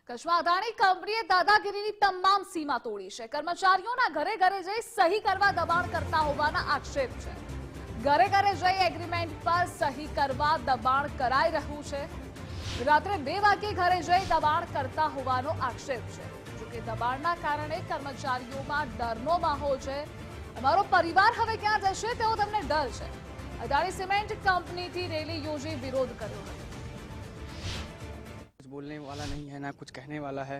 કચ્છમાં અદાણી કંપનીએ દાદાગીરીની તમામ સીમા તોડી છે। કર્મચારીઓના ઘરે ઘરે જઈ સહી કરવા દબાણ કરતા હોવાના આક્ષેપ છે। ઘરે ઘરે જઈ એગ્રીમેન્ટ પર સહી કરવા દબાણ કરાઈ રહ્યું છે। રાત્રે 2 વાગે ઘરે જઈ દબાણ કરતા હોવાનો આક્ષેપ છે। જોકે દબાણના કારણે કર્મચારીઓમાં ડરનો માહોલ છે। અમારો પરિવાર હવે ક્યાં જશે તેવો તેમને ડર છે। અદાણી સિમેન્ટ કંપનીથી રેલી યોજી વિરોધ કર્યો હતો। बोलने वाला नहीं है ना कुछ कहने वाला है।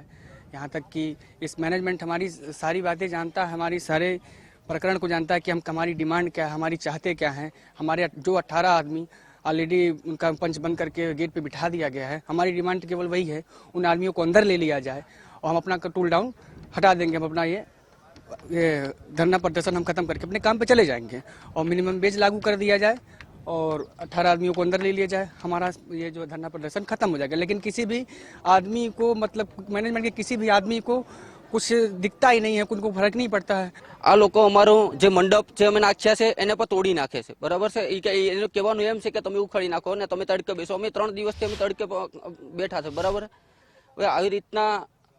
यहाँ तक कि इस मैनेजमेंट हमारी सारी बातें जानता है, हमारी सारे प्रकरण को जानता है कि हम हमारी डिमांड क्या है, हमारी चाहते क्या हैं। हमारे जो 18 आदमी ऑलरेडी उनका पंच बंद करके गेट पे बिठा दिया गया है। हमारी डिमांड केवल वही है, उन आदमियों को अंदर ले लिया जाए और हम अपना टूल डाउन हटा देंगे। हम अपना ये धरना प्रदर्शन हम खत्म करके अपने काम पे चले जाएंगे और मिनिमम वेज लागू कर दिया जाए और 18 आदमियों को अंदर ले लिया जाए। हमारा ये जो धरना प्रदर्शन खत्म हो जाएगा। लेकिन किसी भी आदमी को मतलब मैनेजमेंट के किसी भी आदमी को कुछ दिखता ही नहीं है, उनको फर्क नहीं पड़ता है। आ लोग अमारो जो मंडप जे अमे नाख्या छे एने पर तोड़ी नाखे छे, बराबर छे। एनो कहेवानुं एम छे के तमे उखाड़ी नाखो ने तमे तड़के बेसो। अमे 3 दिवसथी अमे तड़के बेठा छे, बराबर। हवे આવી રીતના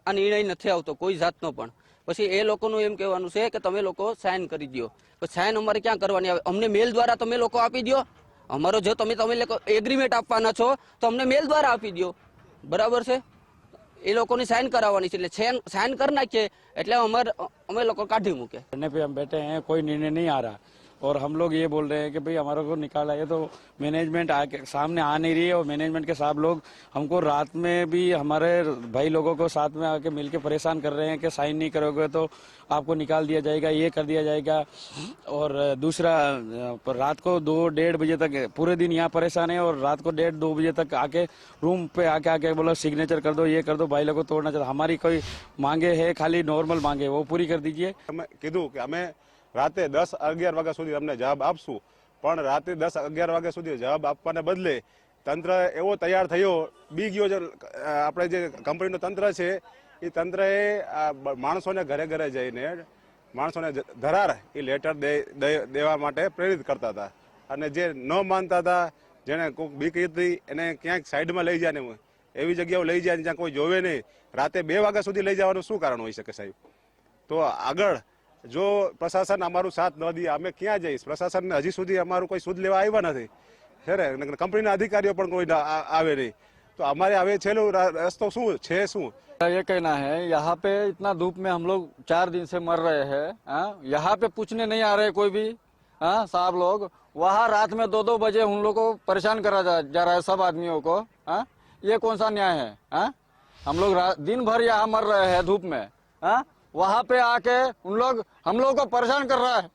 આ નિર્ણય નથી આવતો કોઈ જાતનો પણ। પછી એ લોકોનું એમ કહેવાનું છે કે તમે લોકો સાઇન કરી દો। તો સાઇન અમારે ક્યાં કરવાની આવે? અમને મેલ દ્વારા તમે લોકો આપી દો। અમારો જો તમે એગ્રીમેન્ટ આપવાના છો તો અમને મેલ દ્વારા આપી દો, બરાબર છે। એ લોકોની સાઇન કરાવવાની છે, એટલે સાઇન કરી નાખીએ એટલે અમે લોકો કાઢી મૂકે। धरने पे हम बैठे हैं, कोई निर्णय नहीं आ रहा और हम लोग ये बोल रहे हैं कि भाई हमारे को निकाला है। तो मैनेजमेंट सामने आ नहीं रही है और मैनेजमेंट के साथ लोग हमको रात में भी हमारे भाई लोगों को साथ में आके मिलके परेशान कर रहे हैं कि साइन नहीं करोगे तो आपको निकाल दिया जाएगा, ये कर दिया जाएगा। और दूसरा रात को 2-1:30 बजे तक पूरे दिन यहाँ परेशान है और रात को 1:30-2 बजे तक आके रूम पे आके बोलो सिग्नेचर कर दो, ये कर दो। भाई लोग को तोड़ना चाहिए। हमारी कोई मांगे है, खाली नॉर्मल मांगे वो पूरी कर दीजिए। અમે કીધું કે અમે રાતે 10-11 વાગ્યા સુધી અમને જવાબ આપશું, પણ રાતે 10-11 વાગ્યા સુધી જવાબ આપવાને બદલે તંત્ર એવો તૈયાર થયો, બી ગયો। આપણે જે કંપનીનું તંત્ર છે એ તંત્રએ માણસોને ઘરે ઘરે જઈને માણસોને ધરાર એ લેટર દેવા માટે પ્રેરિત કરતા હતા। અને જે ન માનતા હતા, જેને કોઈ બીક હતી, એને ક્યાંક સાઈડમાં લઈ જાય, એવી જગ્યાઓ લઈ જાય જ્યાં કોઈ જોવે નહીં। રાતે 2 વાગ્યા સુધી લઈ જવાનું શું કારણ હોઈ શકે સાહેબ? તો આગળ જો પ્રશાસન અમારું સાથ ન દે અમે ક્યાં જઈશ? પ્રશાસનને હજી સુધી અમારું કોઈ સુધ લેવા આવ્યા નથી છે ને, કંપનીના અધિકારીઓ પણ કોઈ આવે નહીં। તો અમારે હવે છેલ્લો રસ્તો શું છે? શું ये कहना है, यहाँ पे इतना धूप में हम लोग 4 दिन से मर रहे हैं। यहाँ पे पूछने नहीं आ रहे कोई भी साहब लोग। वहाँ रात में 2-2 बजे उन लोग को परेशान करा जा रहा है सब आदमियों को। ये कौन सा न्याय है? हम लोग दिन भर यहाँ मर रहे हैं धूप में। वहाँ पे आके उन लोग हम लोग को परेशान कर रहा है।